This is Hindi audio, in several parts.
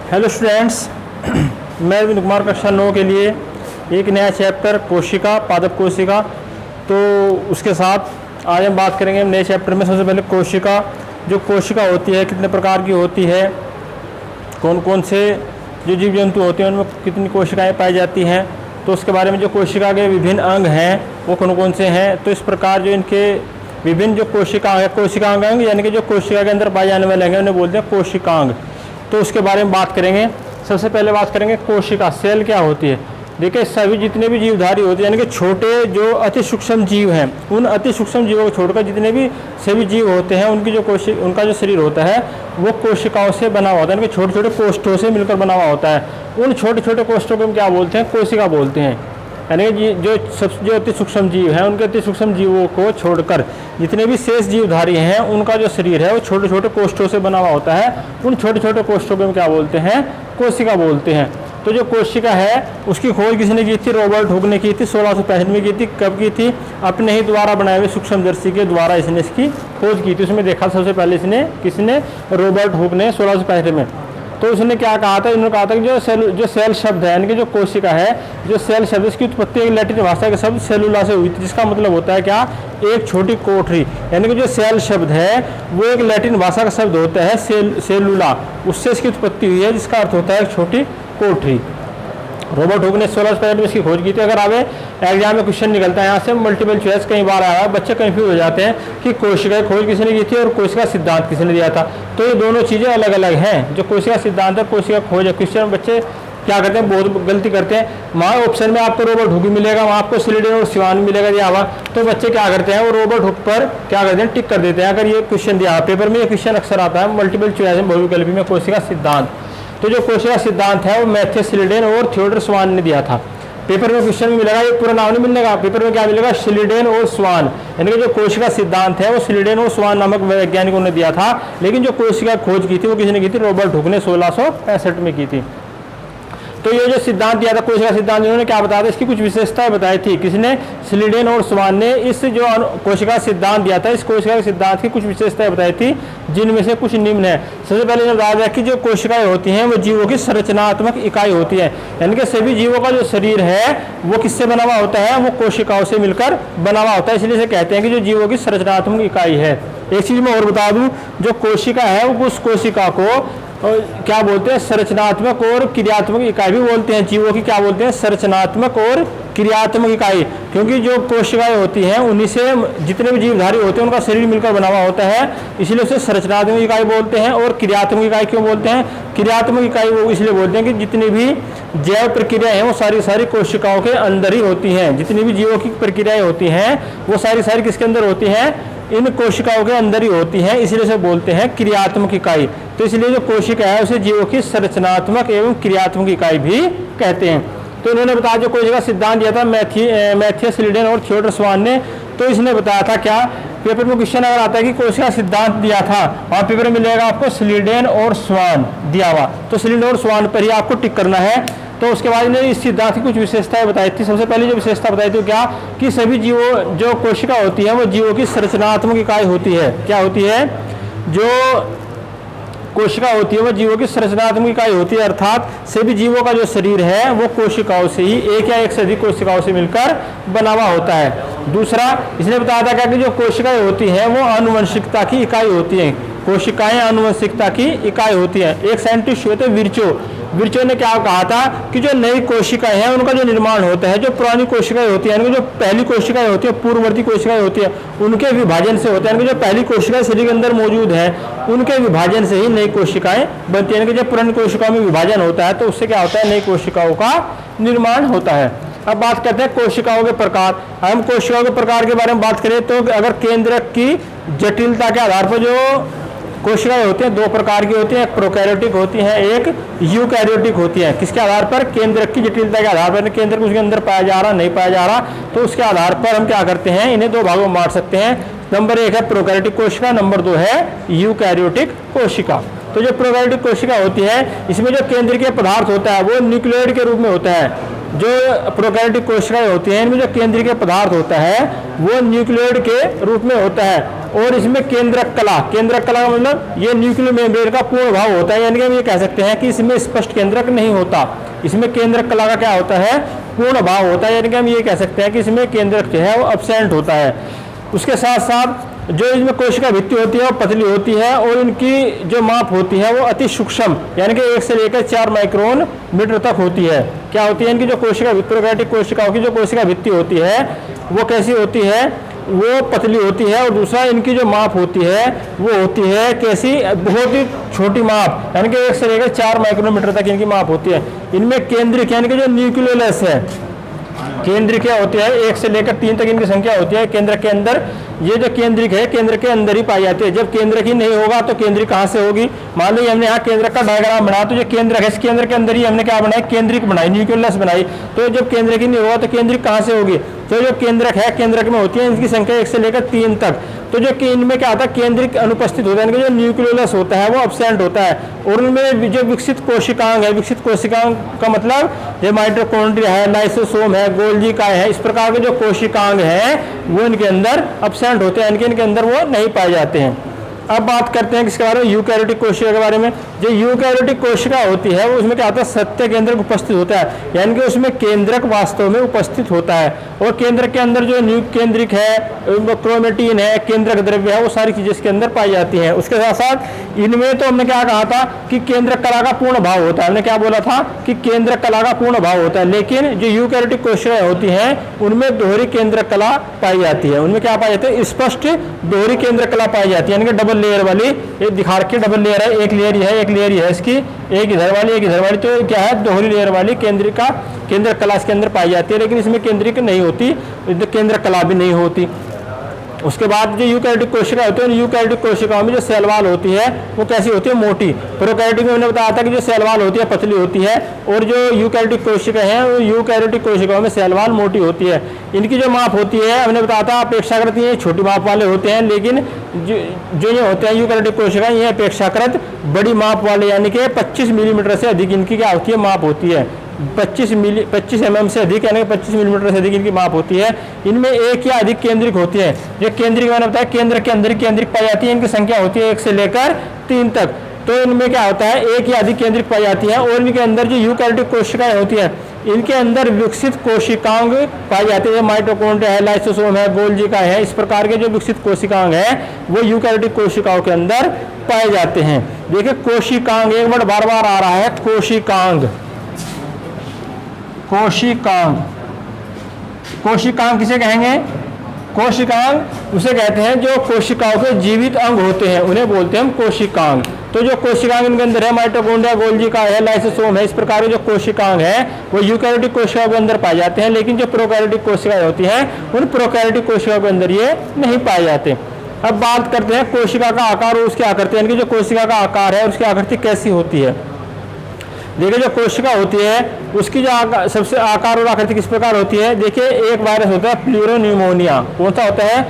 हेलो स्टूडेंट्स, मैं अरविंद कुमार कक्षा 9 के लिए एक नया चैप्टर कोशिका, पादप कोशिका। तो उसके साथ आज हम बात करेंगे नए चैप्टर में। सबसे पहले कोशिका, जो कोशिका होती है कितने प्रकार की होती है, कौन कौन से जो जीव जंतु होते हैं उनमें कितनी कोशिकाएं पाई जाती हैं, तो उसके बारे में। जो कोशिका के विभिन्न अंग हैं वो कौन कौन से हैं, तो इस प्रकार जो इनके विभिन्न जो कोशिकांग यानी कि जो कोशिका के अंदर पाए जाने वाले अंग उन्हें बोलते हैं कोशिकांग। तो उसके बारे में बात करेंगे। सबसे पहले बात करेंगे कोशिका, सेल क्या होती है। देखिए, सभी जितने भी जीवधारी होते हैं यानी कि छोटे जो अति सूक्ष्म जीव हैं, उन अति सूक्ष्म जीवों को छोड़कर जितने भी सभी जीव होते हैं उनकी जो उनका जो शरीर होता है वो कोशिकाओं से बना हुआ होता है, यानी कि छोटे छोटे कोष्ठों से मिलकर बना हुआ होता है। उन छोटे छोटे कोष्ठों को हम क्या बोलते हैं, कोशिका बोलते हैं। यानी कि जो अति सूक्ष्म जीव हैं उनके अति सूक्ष्म जीवों को छोड़कर जितने भी शेष जीवधारी हैं उनका जो शरीर है वो छोटे छोटे कोष्ठों से बना हुआ होता है। उन छोटे छोटे कोष्ठों को हम क्या बोलते हैं, कोशिका बोलते हैं। तो जो कोशिका है उसकी खोज किसने की थी, रॉबर्ट हुक ने की थी। 1665 में की थी। कब की थी, अपने ही द्वारा बनाए हुए सूक्ष्मदर्शी के द्वारा इसने इसकी खोज की थी। उसमें देखा सबसे पहले किसने, रॉबर्ट हुक ने 1665 में। तो उसने क्या कहा था, इन्होंने कहा था कि जो सेल शब्द है यानी कि जो कोशिका है, जो सेल शब्द इसकी उत्पत्ति एक लैटिन भाषा के शब्द सेलुला से हुई थी, जिसका मतलब होता है क्या, एक छोटी कोठरी। यानी कि जो सेल शब्द है वो एक लैटिन भाषा का शब्द होता है सेलुला, उससे इसकी उत्पत्ति हुई है, जिसका अर्थ होता है एक छोटी कोठरी। रॉबर्ट हुक ने 1665 में इसकी खोज की थी। अगर आगे एग्जाम में क्वेश्चन निकलता है यहाँ से, मल्टीपल चॉइस कई बार आया, बच्चे कंफ्यूज हो जाते हैं कि कोशिका खोज किसने की थी और कोशिका सिद्धांत किसने दिया था। तो ये दोनों चीज़ें अलग अलग हैं। जो कोशिका सिद्धांत है, कोशिका खोज है। क्वेश्चन में बच्चे क्या करते हैं, बहुत गलती करते हैं। वहाँ ऑप्शन में आपको रॉबर्ट हुक मिलेगा, वहाँ आपको स्लीडेन और स्वान मिलेगा दिया हुआ। तो बच्चे क्या करते हैं, वो रॉबर्ट हुक पर क्या करते हैं, टिक कर देते हैं। अगर ये क्वेश्चन दिया पेपर में, ये क्वेश्चन अक्सर आता है मल्टीपल चॉइस में, बहुविकल्पी में, कोशिका सिद्धांत। तो जो कोशिका सिद्धांत है वो मैथ्यू स्लीडेन और थियोडर स्वान ने दिया था। पेपर में क्वेश्चन में मिलेगा, ये पूरा नाम नहीं मिलेगा, पेपर में क्या मिलेगा, स्लीडेन और स्वान। यानी कि जो कोशिका सिद्धांत है वो स्लीडेन और स्वान नामक वैज्ञानिकों ने दिया था, लेकिन जो कोशिका खोज की थी वो किसने की थी, रॉबर्ट हुक ने 1665 में की थी। तो ये जो सिद्धांत दिया था कोशिका सिद्धांत, इन्होंने क्या बताया था, इसकी कुछ विशेषताएं बताई थी। किसने, स्लीडेन और स्वान ने इस जो कोशिका सिद्धांत दिया था, इस कोशिका सिद्धांत की कुछ विशेषताएं बताई थी, जिनमें से कुछ निम्न है। सबसे पहले इन्होंने बताया कि जो कोशिकाएं होती हैं वो जीवों की संरचनात्मक इकाई होती है। यानी कि सभी जीवों का जो शरीर है वो किससे बना हुआ होता है, वो कोशिकाओं से मिलकर बना हुआ होता है। इसलिए से कहते हैं कि जो जीवों की संरचनात्मक इकाई है। एक चीज मैं और बता दूं, जो कोशिका है वो उस कोशिका को क्या बोलते हैं, संरचनात्मक और क्रियात्मक इकाई भी बोलते हैं। जीवों की क्या बोलते हैं, संरचनात्मक और क्रियात्मक इकाई। क्योंकि जो कोशिकाएं होती हैं उन्हीं से जितने भी जीवधारी होते हैं उनका शरीर मिलकर बना हुआ होता है, इसलिए उसे संरचनात्मक इकाई बोलते हैं। और क्रियात्मक इकाई क्यों बोलते हैं, क्रियात्मक इकाई वो इसलिए बोलते हैं कि जितनी भी जैव प्रक्रियाएं हैं वो सारी कोशिकाओं के अंदर ही होती हैं। जितनी भी जीवों की प्रक्रियाएं होती हैं वो सारी किसके अंदर होती हैं, इन कोशिकाओं के अंदर ही होती हैं, इसलिए से बोलते हैं क्रियात्मक इकाई। तो इसलिए जो कोशिका है उसे जीवों की संरचनात्मक एवं क्रियात्मक इकाई भी कहते हैं। तो इन्होंने बताया जो कोशिका सिद्धांत दिया था मैथ्यू स्लीडेन और थियोडर स्वान ने, तो इसने बताया था क्या, पेपर में क्वेश्चन अगर आता है कि कोशिका सिद्धांत दिया था, और पेपर में मिलेगा आपको स्लीडेन और स्वान दिया हुआ, तो स्लीडेन और स्वान पर ही आपको टिक करना है। तो उसके बाद इन्होंने इस सिद्धांत की कुछ विशेषताएं बताई थी। सबसे पहले जो विशेषता बताई थी क्या, कि सभी जीवों जो कोशिका होती है वो जीवों की संरचनात्मक इकाई होती है। क्या होती है, जो कोशिका होती है वो जीवों की संरचनात्मक इकाई होती है, अर्थात सभी जीवों का जो शरीर है वो कोशिकाओं से ही, एक या एक से अधिक कोशिकाओं से मिलकर बना हुआ होता है। दूसरा इसने बताया था क्या, कि जो कोशिकाएं होती हैं वो आनुवंशिकता की इकाई होती हैं। कोशिकाएं आनुवंशिकता की इकाई होती है। एक साइंटिस्ट हुए थे विर्चो ने क्या कहा था कि जो नई कोशिकाएं हैं उनका जो निर्माण होता है, जो पुरानी कोशिकाएं होती हैं, जो पहली कोशिकाएं होती है, पूर्ववर्ती कोशिकाएं होती है, उनके विभाजन से होता है। जो पहली कोशिकाएं शरीर के अंदर मौजूद है उनके विभाजन से ही नई कोशिकाएं बनती हैं। जब पुरानी कोशिकाओं में विभाजन होता है तो उससे क्या होता है, नई कोशिकाओं का निर्माण होता है। अब बात करते हैं कोशिकाओं के प्रकार। हम कोशिकाओं के प्रकार के बारे में बात करें तो अगर केंद्रक की जटिलता के आधार पर जो कोशिकाएं होती हैं, दो प्रकार की होती हैं, एक प्रोकैरियोटिक होती हैं, एक यूकैरियोटिक होती हैं। किसके आधार पर, केंद्रक की जटिलता के आधार पर, केंद्रक उसके अंदर पाया जा रहा नहीं पाया जा रहा, तो उसके आधार पर हम क्या करते हैं, इन्हें दो भागों में बांट सकते हैं। नंबर 1 है प्रोकैरियोटिक कोशिका, नंबर 2 है यूकैरियोटिक कोशिका। तो जो प्रोकैरियोटिक कोशिका होती है इसमें जो केंद्रीय पदार्थ होता है वो न्यूक्लियोइड के रूप में होता है। जो प्रोकैरियोटिक कोशिकाएं होती हैं इनमें जो केंद्रीय पदार्थ होता है वो न्यूक्लियोइड के रूप में होता है, और इसमें केंद्रक कला का मतलब ये न्यूक्लियर मेम्ब्रेन का पूर्ण भाव होता है, यानी कि हम ये कह सकते हैं कि इसमें स्पष्ट केंद्रक नहीं होता। इसमें केंद्रक कला का क्या होता है, पूर्ण भाव होता है, यानी कि हम ये कह सकते हैं कि इसमें केंद्रक जो है वो एब्सेंट होता है। उसके साथ साथ जो इसमें कोशिका भित्ति होती है वो पतली होती है, और इनकी जो माप होती है वो अति सूक्ष्म यानी कि 1 से लेकर 4 माइक्रोन मीटर तक होती है। क्या होती है, इनकी जो कोशिका प्रोकैरियोटिक कोशिकाओं की जो कोशिका भित्ति होती है वो कैसी होती है, वो पतली होती है, और दूसरा इनकी जो माप होती है वो होती है कैसी, बहुत ही छोटी माप, यानी कि 1 से लेकर 4 माइक्रोमीटर तक इनकी माप होती है। इनमें केंद्रिक यानी कि जो न्यूक्लियोलस है, केंद्रिक क्या होती है 1 से लेकर 3 तक इनकी संख्या होती है केंद्रक के अंदर। ये जो केंद्रिक है केंद्र के अंदर ही पाई जाती है। जब केंद्रक ही नहीं होगा तो केंद्रिक कहाँ से होगी, मान लो हमने यहाँ केंद्रक का डायग्राम बनाया, तो जो केंद्रक है इस केंद्र के अंदर ही हमने क्या बनाया, केंद्रिक बनाई, न्यूक्लियस बनाई। तो जब केंद्रक ही नहीं होगा तो केंद्रिक कहाँ से होगी, तो जो केंद्रक है केंद्रक में होती है इनकी संख्या 1 से लेकर 3 तक। तो जो कि इनमें क्या होता है, केंद्रिक अनुपस्थित होता है, जो न्यूक्लियोलस होता है वो एब्सेंट होता है, और उनमें जो विकसित कोशिकांग है, विकसित कोशिकांग का मतलब जो माइटोकॉन्ड्रिया है, लाइसोसोम है, गोल्जी काय है, इस प्रकार के जो कोशिकांग हैं वो इनके अंदर एब्सेंट होते हैं, इनके अंदर वो नहीं पाए जाते हैं। अब बात करते हैं किसके बारे में, यूकैरियोटिक कोशिका के बारे में। जो यूकैरियोटिक कोशिका होती है वो उसमें क्या होता है, सत्य केंद्रक उपस्थित होता है, यानी कि उसमें केंद्रक वास्तव में उपस्थित होता है, और केंद्रक के अंदर जो केंद्रिक है, क्रोमेटिन है, केंद्रक द्रव्य है, वो सारी चीजें इसके अंदर पाई जाती हैं। उसके साथ साथ इनमें तो हमने क्या कहा था कि केंद्रक कला का पूर्ण भाव होता है, हमने क्या बोला था कि केंद्रक कला का पूर्ण भाव होता है, लेकिन जो यूकैरियोटिक कोशिकाएं होती हैं उनमें दोहरी केंद्रक कला पाई जाती है। उनमें क्या पाई जाती है, स्पष्ट दोहरी केंद्रक कला पाई जाती है, यानी कि डबल लेयर वाली, ये दिखा रखी डबल लेयर है, एक लेयर है, एक लेयर है इसकी, एक इधर वाली एक इधर वाली, तो क्या है दोहरी लेयर वाली केंद्रक कला इसके अंदर पाई जाती है, लेकिन इसमें केंद्रिक नहीं होती, केंद्रक कला भी नहीं होती। उसके बाद जो यूकैरियोटिक कोशिका होती है, यूकैरियोटिक कोशिकाओं में जो सेल वॉल होती है वो कैसी होती है, मोटी। प्रोकैरियोटिक में मैंने बताया था कि जो सेल वॉल होती है पतली होती है, और जो यूकैरियोटिक कोशिका है वो यूकैरियोटिक कोशिकाओं में सेल वॉल मोटी होती है। इनकी जो माप होती है हमने बताया था अपेक्षाकृत ये छोटी माप वाले होते हैं, लेकिन जो ये होते हैं यूकैरियोटिक कोशिका ये अपेक्षाकृत बड़ी माप वाले, यानी कि 25 मिलीमीटर से अधिक इनकी क्या होती है, माप होती है। 25 mm से अधिक, यानी 25 मिलीमीटर से अधिक इनकी माप होती है। इनमें एक या अधिक केंद्रिक होती है। जो केंद्रिक मैंने बताया केंद्र के अंदर केंद्रिक पाई जाती है, इनकी संख्या होती है 1 से लेकर 3 तक। तो इनमें क्या होता है, एक या अधिक केंद्रिक पाई जाती है, और इनके अंदर जो यूकैरियोटिक कोशिकाएं होती है इनके अंदर विकसित कोशिकांग पाई जाती है, माइटोकॉन्ड्रिया है, लाइसोसोम है, गोल्जी काय है, इस प्रकार के जो विकसित कोशिकांग है वो यूकैरियोटिक कोशिकाओं के अंदर पाए जाते हैं। देखिए कोशिकांग, एक वर्ड बार बार आ रहा है, कोशिकांग। कोशिकांग, कोशिकांग किसे कहेंगे, कोशिकांग उसे कहते हैं जो कोशिकाओं के जीवित अंग होते हैं, उन्हें बोलते हैं हम कोशिकांग। तो जो कोशिकांग इनके अंदर है, माइटोकॉन्ड्रिया, गोल्जी काय है, लाइसोसोम है, इस प्रकार के जो कोशिकांग है वो यूकैरियोटिक कोशिकाओं के अंदर पाए जाते हैं, लेकिन जो प्रोकैरियोटिक कोशिकाएं होती हैं उन प्रोकैरियोटिक कोशिकाओं के अंदर ये नहीं पाए जाते। अब बात करते हैं कोशिका का आकार और उसकी आकृति, यानी कि जो कोशिका का आकार है उसकी आकृति कैसी होती है। देखिए जो कोशिका होती है उसकी जो सबसे आकार और आकृति किस प्रकार होती है। देखिए एक वायरस होता है प्लियोनिमोनिया, कौन सा होता है,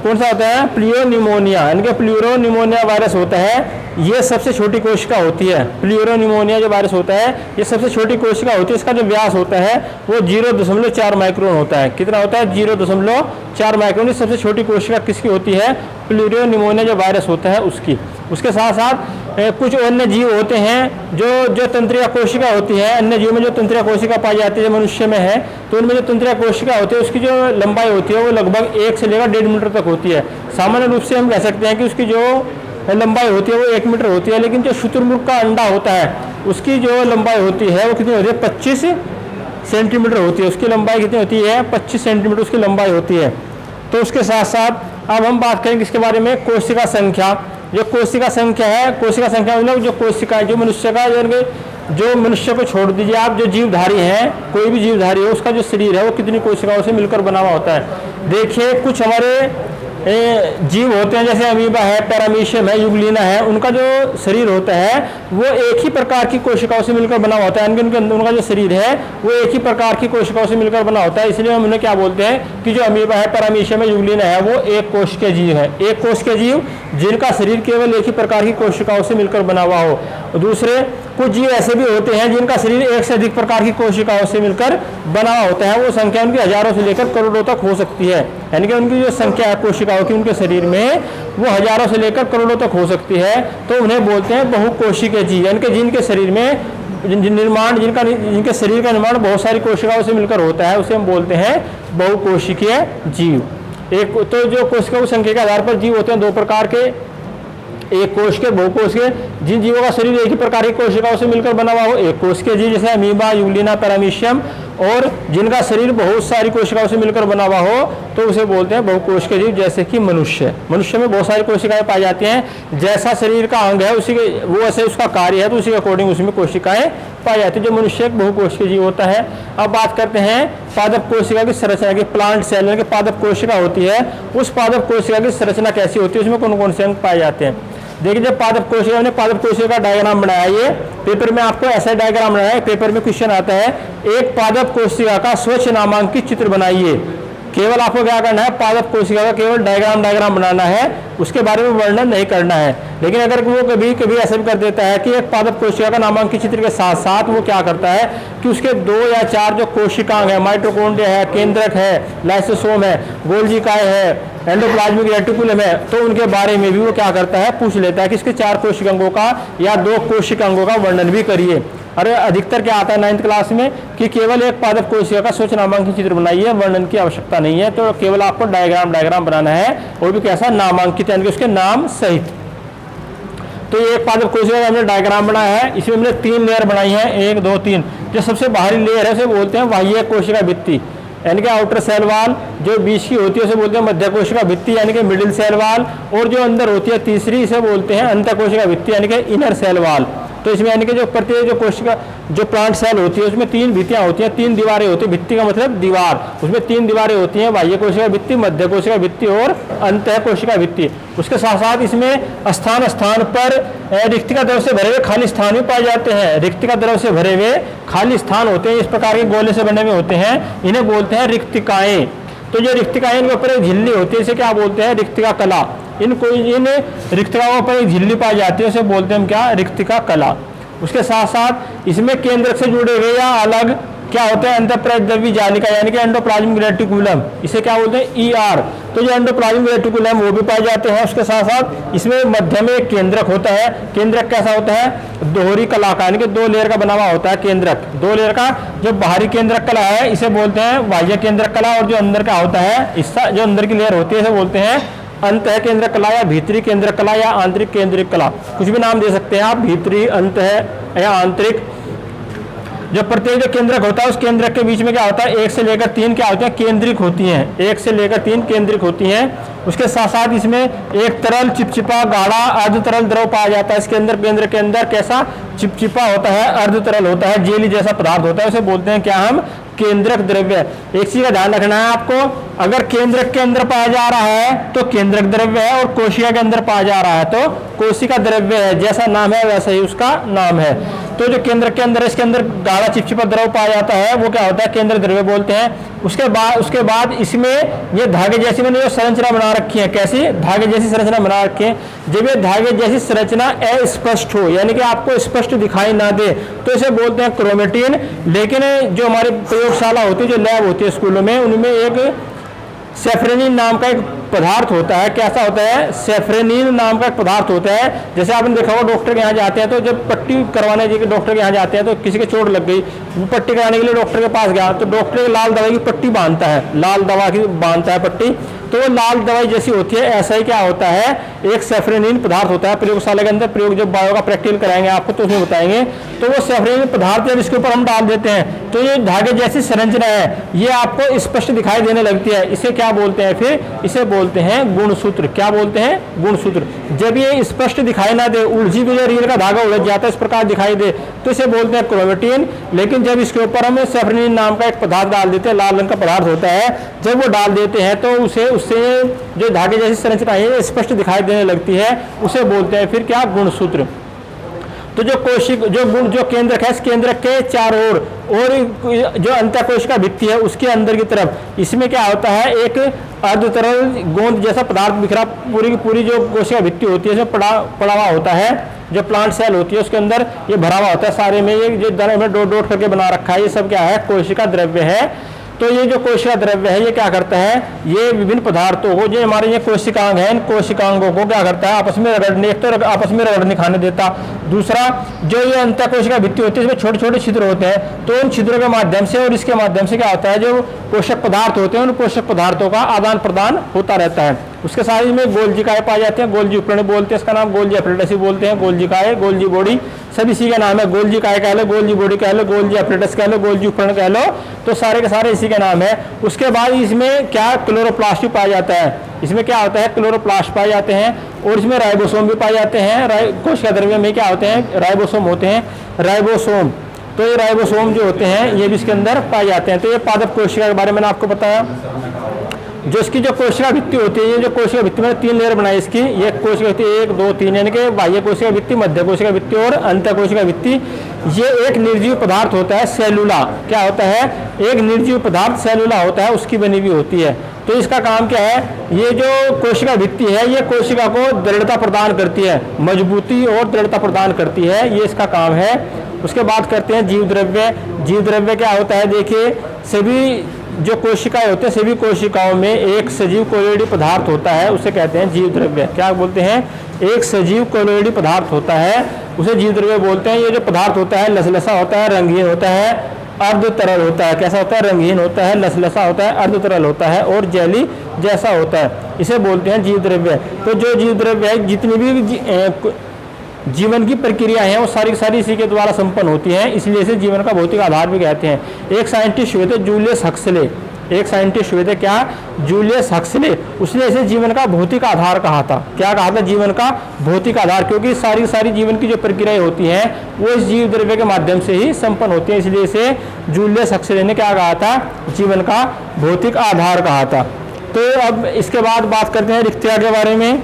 कौन सा होता है, प्लियोनिमोनिया, यानी कि प्लियोनिमोनिया वायरस होता है। ये सबसे छोटी कोशिका होती है, प्लियोनिमोनिया जो वायरस होता है ये सबसे छोटी कोशिका होती है। इसका जो व्यास होता है वो 0.4 माइक्रोन होता है। कितना होता है, 0.4 माइक्रोन। सबसे छोटी कोशिका किसकी होती है, प्लियोनिमोनिया जो वायरस होता है उसकी। उसके साथ साथ कुछ अन्य जीव होते हैं जो तंत्रिका कोशिका होती है, अन्य जीव में जो तंत्रिका कोशिका पाई जाती है, मनुष्य में है तो उनमें जो तंत्रिका कोशिका होती है उसकी जो लंबाई होती है वो लगभग 1 से लेकर 1.5 मीटर तक होती है। सामान्य रूप से हम कह सकते हैं कि उसकी जो लंबाई होती है वो 1 मीटर होती है, लेकिन जो शुतुरमुर्ग का अंडा होता है उसकी जो लंबाई होती है वो कितनी होती है, 25 सेंटीमीटर होती है। उसकी लंबाई कितनी होती है, 25 सेंटीमीटर उसकी लंबाई होती है। तो उसके साथ साथ अब हम बात करेंगे इसके बारे में, कोशिका संख्या। जो कोशिका संख्या है, कोशिका संख्या मतलब जो कोशिका जो मनुष्य का, जो मनुष्य को छोड़ दीजिए आप, जो जीवधारी हैं, कोई भी जीवधारी है उसका जो शरीर है वो कितनी कोशिकाओं से मिलकर बना हुआ होता है। देखिए कुछ हमारे जीव होते हैं जैसे अमीबा है, पैरामीशियम है, युगलिना है, उनका जो शरीर होता है वो एक ही प्रकार की कोशिकाओं से मिलकर बना होता है, यानी कि उनका जो शरीर है वो एक ही प्रकार की कोशिकाओं से मिलकर बना होता है। इसलिए हम उन्हें क्या बोलते हैं कि जो अमीबा है, पैरामीशियम है, युगलिना है वो एक कोश के जीव है। एक कोश के जीव जिनका शरीर केवल एक ही प्रकार की कोशिकाओं से मिलकर बना हुआ हो। दूसरे, कुछ जीव ऐसे भी होते हैं जिनका शरीर एक से अधिक प्रकार की कोशिकाओं से मिलकर बना होता है। वो संख्या उनकी हजारों से लेकर करोड़ों तक हो सकती है, यानी कि उनकी जो संख्या है कोशिकाओं की उनके शरीर में वो हजारों से लेकर करोड़ों तक हो सकती है। तो उन्हें बोलते हैं बहुकोशिकीय जीव, यानी कि जिनके शरीर में जिनके शरीर का निर्माण बहुत सारी कोशिकाओं से मिलकर होता है, उसे हम बोलते हैं बहुकोशिकीय जीव। एक तो जो कोशिकाओं की संख्या के आधार पर जीव होते हैं दो प्रकार के, एक कोश के, बहुकोश के। जिन जीवों का शरीर एक ही प्रकार की कोशिकाओं से मिलकर बना हुआ हो, एक कोश के जीव जैसे अमीबा, यूलिना, पैरामीशियम, और जिनका शरीर बहुत सारी कोशिकाओं से मिलकर बना हुआ हो तो उसे बोलते हैं बहुकोश के जीव। जैसे कि मनुष्य में बहुत सारी कोशिकाएं पाई जाती हैं, जैसा शरीर का अंग है उसी के वो ऐसे उसका कार्य है तो उसी के अकॉर्डिंग उसमें कोशिकाएं पाई जाती है, जो मनुष्य एक बहुकोश के जीव होता है। अब बात करते हैं पादप कोशिका की संरचना की। प्लांट सेल की पादप कोशिका होती है, उस पादप कोशिका की संरचना कैसी होती है, उसमें कौन कौन से अंग पाए जाते हैं। देखिए, जब पादप कोशिका का डायग्राम बनाया, ये पेपर में आपको ऐसा डायग्राम बनाया है। पेपर में क्वेश्चन आता है, एक पादप कोशिका का स्वच्छ नामांकित चित्र बनाइए। केवल आपको क्या करना है, पादप कोशिका का केवल डायग्राम बनाना है, उसके बारे में वर्णन नहीं करना है। लेकिन अगर वो कभी ऐसा भी कर देता है कि एक पादप कोशिका का नामांकित चित्र के साथ साथ वो क्या करता है कि उसके 2 या 4 जो कोशिकांग है, माइटोकॉन्ड्रिया है, केंद्रक है, लाइसोसोम है, गोल्जिकाए है, एंडोप्लाज्मिक रेटिकुलम है, तो उनके बारे में भी वो क्या करता है, पूछ लेता है कि इसके 4 कोशिकांगों का या 2 कोशिकांगों का वर्णन भी करिए। अरे अधिकतर क्या आता है 9th क्लास में कि केवल एक पादप कोशिका का स्वच्छ नामांकित चित्र बनाइए, वर्णन की आवश्यकता नहीं है। तो केवल आपको डायग्राम बनाना है, वो भी कैसा, नामांकित, यानी कि उसके नाम सहित। तो ये एक पादप कोशिका का हमने डायग्राम बनाया है। इसमें हमने 3 लेयर बनाई है, 1 2 3। जो सबसे बाहरी लेयर है उसे बोलते हैं बाह्य कोशिका भित्ति, यानी कि आउटर सेल वाल। जो बीच की होती है उसे बोलते हैं मध्य कोशिका भित्ति, यानी कि मिडिल सेल वाल। और जो अंदर होती है तीसरी, इसे बोलते हैं अंत कोशिका भित्ति, यानी कि इनर सेल वाल। तो इसमें यानी कि जो प्रत्येक जो कोशिका जो प्लांट सेल होती है उसमें 3 भित्तियां होती हैं, 3 दीवारें होती है। भित्ति का मतलब दीवार, उसमें 3 दीवारें होती हैं, बाह्य कोशिका भित्ति, मध्य कोशिका भित्ति और अंतः कोशिका भित्ति। उसके साथ साथ इसमें स्थान स्थान पर रिक्तिका द्रव से भरे हुए खाली स्थान भी पाए जाते हैं। रिक्तिका द्रव से भरे हुए खाली स्थान होते हैं, इस प्रकार के गोले से बने हुए होते हैं, इन्हें बोलते हैं रिक्तिकाएं। तो जो रिक्तिकाएं, इनके ऊपर एक झिल्ली होती है, इसे क्या बोलते हैं, रिक्तिका कला। इन रिक्तिकाओं पर एक झिल्ली पाई जाती है, उसे बोलते हैं क्या, रिक्तिका कला। उसके साथ साथ इसमें केंद्रक से जुड़े हुए या अलग क्या होते हैं, अंतःप्रद्रव्य जालिका, यानी कि एंडोप्लाज्मिक रेटिकुलम, इसे क्या बोलते हैं, ER। तो जो एंडोप्लाज्मिक रेटिकुलम वो भी पाए जाते हैं। उसके साथ साथ इसमें मध्य में एक केंद्रक होता है। केंद्रक कैसा होता है, दोहरी कला का, यानी कि 2 लेयर का बना हुआ होता है केंद्रक। 2 लेयर का जो बाहरी केंद्रक कला है इसे बोलते हैं बाह्य केंद्रक कला, और जो अंदर का होता है हिस्सा, जो अंदर की लेयर होती है, इसे बोलते हैं अंतः केंद्र कला या भीतरी केंद्र कला या आंतरिक केंद्रिक कला, कुछ भी नाम दे सकते हैं आप, भीतरी, अंतः या आंतरिक। जो प्रत्येक जो केंद्रक होता है उस केंद्रक के बीच में क्या होता है, 1 से लेकर 3 क्या होते हैं, केंद्रिक होती हैं, 1 से लेकर 3 केंद्रिक होती हैं। उसके साथ साथ इसमें एक तरल, चिपचिपा, गाढ़ा, अर्ध तरल द्रव पाया जाता है। इसके अंदर केंद्र के अंदर कैसा चिपचिपा होता है, अर्ध तरल होता है, जेली जैसा पदार्थ होता है, उसे बोलते हैं क्या, हम केंद्रक द्रव्य। एक चीज का ध्यान रखना है आपको, अगर केंद्रक के अंदर पाया जा रहा है तो केंद्रक द्रव्य है, और कोशिका के अंदर पाया जा रहा है तो कोशिका द्रव्य है। जैसा नाम है वैसा ही उसका नाम है। तो जो केंद्रक के अंदर, इसके अंदर गाढ़ा चिपचिपा द्रव पाया जाता है, वो क्या होता है, केंद्र द्रव्य बोलते हैं। उसके बाद इसमें ये धागे जैसी मैंने जो संरचना बना रखी है, कैसी, धागे जैसी संरचना बना रखी है। जब ये धागे जैसी संरचना अस्पष्ट हो, यानी कि आपको स्पष्ट दिखाई ना दे, तो इसे बोलते हैं क्रोमेटिन। लेकिन जो हमारी प्रयोगशाला होती है, जो लैब होती है स्कूलों में, उनमें एक सेफ्रेनिन नाम का एक पदार्थ होता है। कैसा होता है, सेफ्रेनिन नाम का एक पदार्थ होता है। जैसे आपने देखा होगा डॉक्टर के यहाँ जाते हैं, तो जब पट्टी करवाने के डॉक्टर के यहाँ जाते हैं, तो किसी के चोट लग गई, वो पट्टी कराने के लिए डॉक्टर के पास गया, तो डॉक्टर लाल दवाई की पट्टी बांधता है, लाल दवा की बांधता है पट्टी, तो वो लाल दवाई जैसी होती है। ऐसा ही क्या होता है, एक सेफ्रेनिन पदार्थ होता है। प्रयोगशाला के अंदर प्रयोग जब बायो का प्रैक्टिकल कराएंगे आपको तो उसमें बताएंगे। तो वो सेफ्रेनिन पदार्थ जब इसके ऊपर हम डाल देते हैं तो ये धागे जैसी संरचना है, ये आपको स्पष्ट दिखाई देने लगती है। इसे क्या बोलते हैं, फिर इसे बोलते हैं गुणसूत्र। क्या बोलते हैं, गुणसूत्र। जब ये स्पष्ट दिखाई ना दे, उलझी हुई रील का धागा उलझ जाता है, इस प्रकार दिखाई दे, तो इसे बोलते हैं क्रोमेटिन। लेकिन जब इसके ऊपर हम सेफ्रेनिन नाम का एक पदार्थ डाल देते हैं, लाल रंग का पदार्थ होता है, जब वो डाल देते हैं तो उससे जो धागे जैसी संरचना है स्पष्ट दिखाई देने लगती है, उसे बोलते हैं फिर क्या, गुणसूत्र। तो जो केंद्रक है, इस केंद्रक के चारों ओर और जो अंतः कोशिका भित्ति है उसके अंदर की तरफ, इसमें क्या होता है, एक अर्ध तरल गोंद जैसा पदार्थ बिखरा पूरी की पूरी जो कोशिका भित्ति होती है इसमें पड़ा हुआ होता है। जो प्लांट सेल होती है उसके अंदर ये भरा हुआ होता है सारे में, ये जो दाने में डॉट डॉट करके बना रखा है, ये सब क्या है, कोशिका द्रव्य है। तो ये जो कोशिका द्रव्य है ये क्या करता है, ये विभिन्न पदार्थों को, जो हमारे ये कोशिकांग है, इन कोशिकांगों को क्या करता है, आपस में रगड़ने, एक तो आपस में रगड़ने खाने देता, दूसरा जो ये अंतः कोशिका भित्ति होती है इसमें छोटे छोटे छिद्र होते हैं, तो उन छिद्रों के माध्यम से और इसके माध्यम से क्या होता है, जो पोषक पदार्थ होते हैं उन पोषक पदार्थों का आदान प्रदान होता रहता है। उसके साथ ही में गोल्जिकाएं पाए जाते हैं, गोल्जी उपकरण बोलते हैं, इसका नाम गोल्जी एपरेटस बोलते हैं, गोल्जिकाएं, गोल्जी बॉडी सब इसी का नाम है। गोल्जिकाएं कह लो, गोल्जी बॉडी कह लो, गोल्जी एपरेटस कह लो, गोल्जी उपकरण कह लो, तो सारे के सारे इसी का नाम है। उसके बाद इसमें क्या क्लोरोप्लास्ट भी पाया जाता है, इसमें क्या होता है, क्लोरोप्लास्ट पाए जाते हैं, और इसमें राइबोसोम भी पाए जाते हैं। कोशिका द्रव्य में क्या होते हैं, राइबोसोम होते हैं, राइबोसोम। तो ये राइबोसोम जो होते हैं ये भी इसके अंदर पाए जाते हैं। तो ये पादप कोशिका के बारे में मैंने आपको बताया। जो इसकी जो कोशिका भित्ति होती है, ये जो कोशिका भित्ति में 3 लेयर बनाई इसकी, ये कोशिका भित्ति 1 2 3, यानी कि बाह्य कोशिका भित्ति, मध्य कोशिका भित्ति और अंतः कोशिका भित्ति। ये एक निर्जीव पदार्थ होता है, सेलुला। क्या होता है, एक निर्जीव पदार्थ सेलुला होता है, उसकी बनी हुई होती है। तो इसका काम क्या है, ये जो कोशिका भित्ति है ये कोशिका को दृढ़ता प्रदान करती है, मजबूती और दृढ़ता प्रदान करती है, ये इसका काम है। उसके बाद करते हैं जीव द्रव्य। जीव द्रव्य क्या होता है, देखिए सभी जो कोशिकाएं होते हैं सभी कोशिकाओं में एक सजीव कोलोइडी पदार्थ होता है, उसे कहते हैं जीव द्रव्य। क्या बोलते हैं, एक सजीव कोलोइडी पदार्थ होता है, उसे जीव द्रव्य बोलते हैं। ये जो पदार्थ होता है लसलसा होता है, रंगीन होता है, अर्ध तरल होता है। कैसा होता है, रंगीन होता है, लसलसा होता है, अर्ध तरल होता है और जेली जैसा होता है, इसे बोलते हैं जीव द्रव्य। तो जो जीव द्रव्य है, जितनी भी जीवन की प्रक्रिया है वो सारी सारी इसी के द्वारा संपन्न होती हैं, इसलिए इसे जीवन का भौतिक आधार भी कहते हैं। एक साइंटिस्ट हुए थे जूलियस हक्सले, एक साइंटिस्ट हुए थे क्या, जूलियस हक्सले, उसने इसे जीवन का भौतिक आधार कहा था। क्या कहा था, जीवन का भौतिक आधार, क्योंकि सारी सारी जीवन की जो प्रक्रियाएं होती हैं वो इस जीव द्रव्य के माध्यम से ही संपन्न होती है, इसलिए इसे जूलियस हक्सले ने क्या कहा था, जीवन का भौतिक आधार कहा था। तो अब इसके बाद बात करते हैं रिक्तिका के बारे में।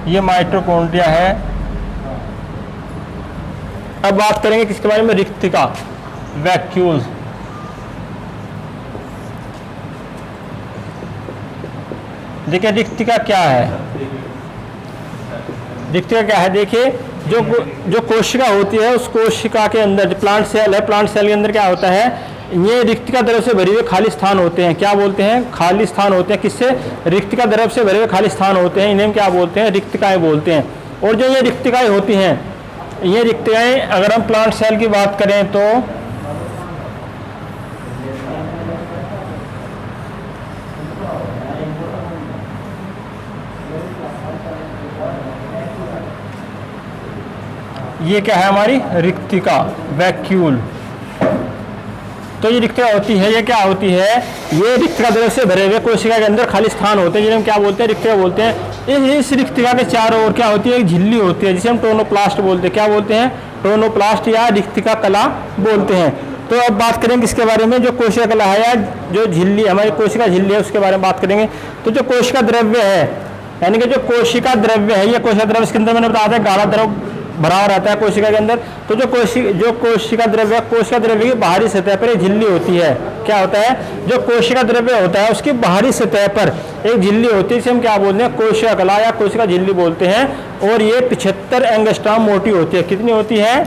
ये माइटोकॉन्ड्रिया है। अब बात करेंगे किसके बारे में, रिक्तिका, वैक्यूल्स। देखिए रिक्तिका क्या है, रिक्तिका क्या है, देखिए जो कोशिका होती है उस कोशिका के अंदर, जो प्लांट सेल है, प्लांट सेल के अंदर क्या होता है, ये रिक्तिका द्रव से भरे हुए खाली स्थान होते हैं। क्या बोलते हैं, खाली स्थान होते हैं। किससे, रिक्तिका द्रव से भरे हुए खाली स्थान होते हैं, इन्हें क्या बोलते हैं, रिक्तिकाएं बोलते हैं। और जो ये रिक्तिकाएं होती हैं, ये रिक्तिकाएं अगर हम प्लांट सेल की बात करें तो ये क्या है हमारी रिक्तिका, वैक्यूल। तो ये रिक्तिका होती है, ये क्या होती है, ये रिक्तिका द्रव से भरे हुए कोशिका के अंदर खाली स्थान होते हैं, जिन्हें हम क्या बोलते हैं, रिक्तिका बोलते हैं। इस रिक्तिका के चारों ओर क्या होती है, एक झिल्ली होती है जिसे हम टोनोप्लास्ट बोलते हैं। क्या बोलते हैं, टोनोप्लास्ट या रिक्तिका कला बोलते हैं। तो अब बात करेंगे किसके बारे में, जो कोशिका कला है या जो झिल्ली, हमारी कोशिका झिल्ली है, उसके बारे में बात करेंगे। तो जो कोशिका द्रव्य है, यानी कि जो कोशिका द्रव्य है, ये कोशिका द्रव्य इसके अंदर मैंने बताया था गाढ़ा द्रव भरा रहता है कोशिका के अंदर। तो जो कोशिका द्रव्य, कोशिका द्रव्य की बाहरी सतह पर एक झिल्ली होती है। क्या होता है, जो कोशिका द्रव्य होता है उसकी बाहरी सतह पर एक झिल्ली होती है, इसे हम क्या बोलते हैं, कोशिका कला या कोशिका झिल्ली बोलते हैं। और ये 75 एंगस्ट्रॉम मोटी होती है। कितनी होती है,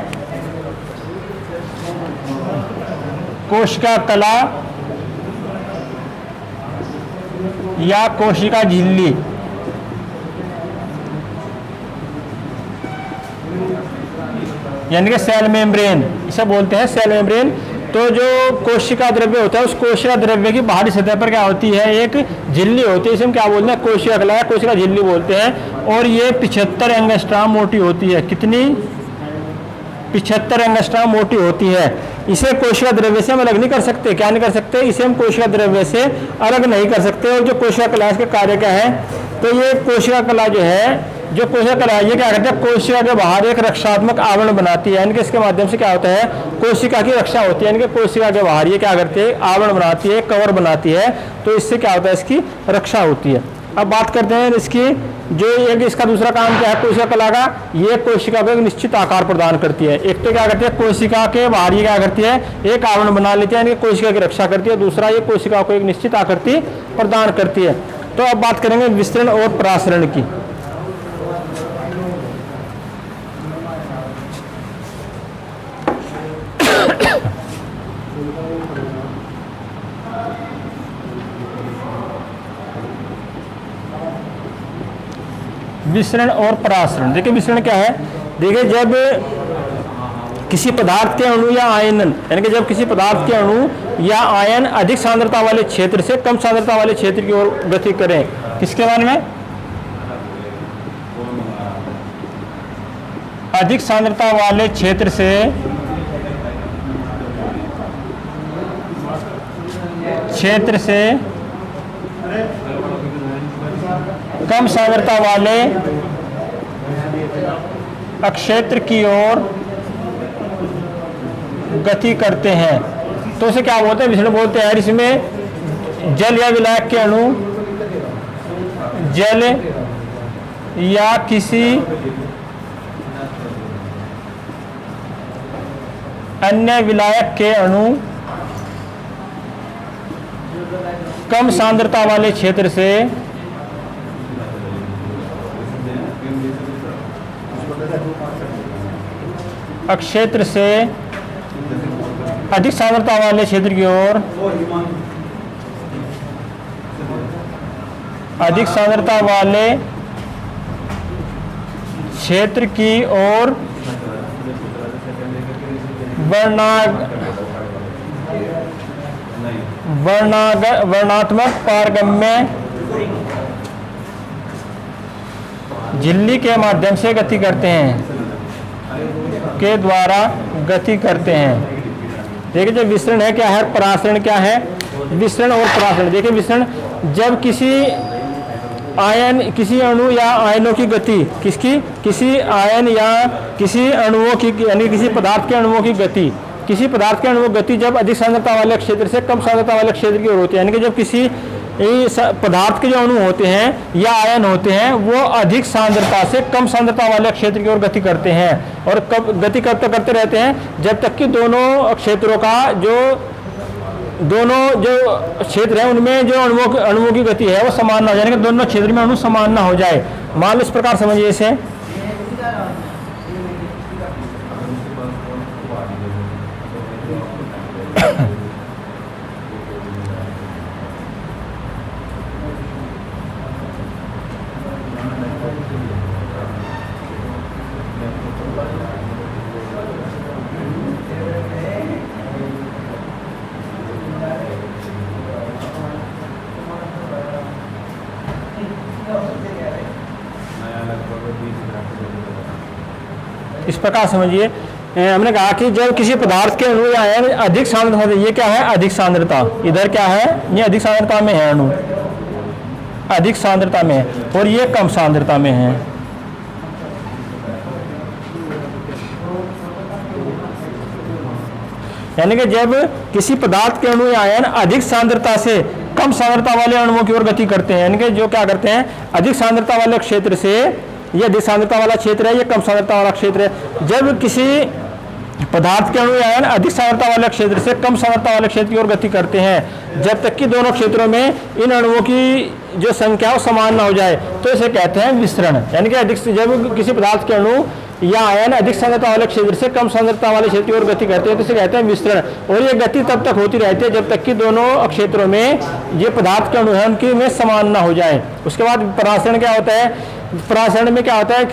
कोशिका कला या कोशिका झिल्ली, यानी कि सेल मेम्ब्रेन, इसे बोलते हैं सेल मेम्ब्रेन। तो जो कोशिका द्रव्य होता है उस कोशिका द्रव्य की बाहरी सतह पर क्या होती है, एक झिल्ली होती है, इसे हम क्या बोलते हैं, कोशिका कला या कोशिका झिल्ली बोलते हैं। और ये 75 एंगस्ट्रॉम मोटी होती है। कितनी, 75 एंगस्ट्रॉम मोटी होती है। इसे कोशिका द्रव्य से हम अलग नहीं कर सकते। क्या नहीं कर सकते, इसे हम कोशिका द्रव्य से अलग नहीं कर सकते। और जो कोशिका कला के कार्य क्या है, तो ये कोशिका कला जो है जो कोशिका कला है ये क्या करते हैं, कोशिका के बाहर एक रक्षात्मक आवरण बनाती है, यानी कि इसके माध्यम से क्या होता है, कोशिका की रक्षा होती है, यानी कि कोशिका के बाहर ये क्या करती है, आवरण बनाती है, कवर बनाती है, तो इससे क्या होता है, इसकी रक्षा होती है। अब बात करते हैं इसकी जो एक इसका दूसरा काम क्या है कोशिका कला का, ये कोशिका को एक निश्चित आकार प्रदान करती है। एक तो क्या करती है, कोशिका के बाहर ये क्या करती है, एक आवरण बना लेती है, यानी कि कोशिका की रक्षा करती है, दूसरा ये कोशिका को एक निश्चित आकृति प्रदान करती है। तो अब बात करेंगे विस्तरण और परासरण की। विसरण और परासरण, देखिए विसरण क्या है, देखिए जब किसी पदार्थ के अणु या आयनन, यानी कि जब किसी पदार्थ के अणु या आयन अधिक सांद्रता वाले क्षेत्र से कम सांद्रता वाले क्षेत्र की ओर गति करें, किसके बारे में, अधिक सांद्रता वाले क्षेत्र से कम सांद्रता वाले अक्षेत्र की ओर गति करते हैं, तो इसे क्या बोलते हैं, विसरण बोलते हैं। इसमें जल या विलायक के अणु जल या किसी अन्य विलायक के अणु कम सांद्रता वाले क्षेत्र से अक्षेत्र से अधिक सांद्रता वाले क्षेत्र की ओर, अधिक सांद्रता वाले क्षेत्र की ओर वर्णात्मक पारगम्य झिल्ली के माध्यम से गति करते हैं, के द्वारा गति करते हैं। देखिए जो विसरण है क्या है, परासरण क्या है, विसरण और परासरण। देखिए विसरण जब किसी आयन, किसी अणु या आयनों की गति, किसी आयन या किसी अणुओं की, यानी किसी पदार्थ के अणुओं की गति, किसी पदार्थ के अणुओं की गति जब अधिक सांद्रता वाले क्षेत्र से कम सांद्रता वाले क्षेत्र की ओर होती है, यानी कि जब किसी पदार्थ के जो अणु होते हैं या आयन होते हैं वो अधिक सांद्रता से कम सांद्रता वाले क्षेत्र की ओर गति करते हैं, और कब गति कब तक करते रहते हैं, जब तक कि दोनों क्षेत्रों का दोनों जो क्षेत्र है उनमें जो अणुओं की गति है वो समान ना हो जाए, यानी कि दोनों क्षेत्र में अणु समान ना हो जाए। मान लो इस प्रकार समझिए इसे, इस प्रकार समझिए, हमने कहा कि जब किसी पदार्थ के अणु या आयन अधिक सांद्रता, ये क्या है, अधिक सांद्रता, इधर क्या है, ये अधिक सांद्रता में है, अणु अधिक सांद्रता में है, और ये कम सांद्रता में है। यानी कि जब किसी पदार्थ के अणु या आयन अधिक सांद्रता से कम सांद्रता वाले अणुओं की ओर गति करते हैं, यानी कि जो क्या करते हैं, अधिक सांद्रता वाले क्षेत्र से, ये अधिक सांद्रता वाला क्षेत्र है, ये कम सांद्रता वाला क्षेत्र है, जब किसी पदार्थ के अणु या आयन अधिक सांद्रता वाले क्षेत्र से कम सांद्रता वाले क्षेत्र की ओर गति करते हैं, जब तक कि दोनों क्षेत्रों में इन अणुओं की जो संख्या वो समान ना हो जाए, तो इसे कहते हैं विसरण। यानी कि जब किसी पदार्थ के अणु या आयन अधिक सांद्रता वाले क्षेत्र से कम सांद्रता वाले क्षेत्र की ओर गति करते हैं, तो इसे कहते हैं विसरण। और ये गति तब तक होती रहती है जब तक कि दोनों क्षेत्रों में ये पदार्थ के अणु हैं उनकी में समान ना हो जाए। उसके बाद परासरण क्या होता है, परासरण में क्या होता है,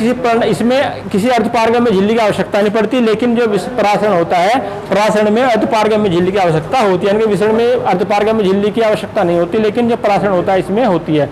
इसमें किसी अर्धपारगम्य झिल्ली की आवश्यकता नहीं पड़ती, लेकिन जो परासरण होता है, परासरण में अर्धपारगम्य झिल्ली की आवश्यकता होती है। यानी कि विसरण में अर्धपारगम्य झिल्ली की आवश्यकता नहीं होती, लेकिन जो परासरण होता है इसमें होती है।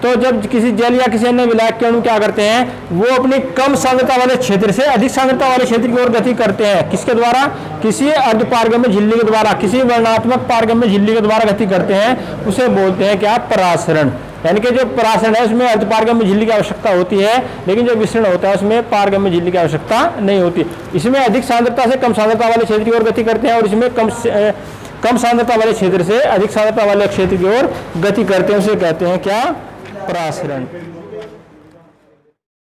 तो जब किसी जल या किसी अन्य विलायक के अणु क्या करते हैं, वो अपनी कम सांद्रता वाले क्षेत्र से अधिक सांद्रता वाले क्षेत्र की ओर गति करते हैं, किसके द्वारा, किसी अर्धपारगम्य झिल्ली के द्वारा, किसी वर्णात्मक पारगम्य झिल्ली के द्वारा गति करते हैं, उसे बोलते हैं क्या, परासरण। यानी कि जो परासरण है उसमें अर्धपारगम्य झिल्ली की आवश्यकता होती है, लेकिन जो विसरण होता है उसमें पारगम्य झिल्ली की आवश्यकता नहीं होती। इसमें अधिक सांद्रता से कम सांद्रता वाले क्षेत्र की ओर गति करते हैं और इसमें कम सांद्रता वाले क्षेत्र से अधिक सांद्रता वाले क्षेत्र की ओर गति करते हैं, उसे कहते हैं क्या? परासरण।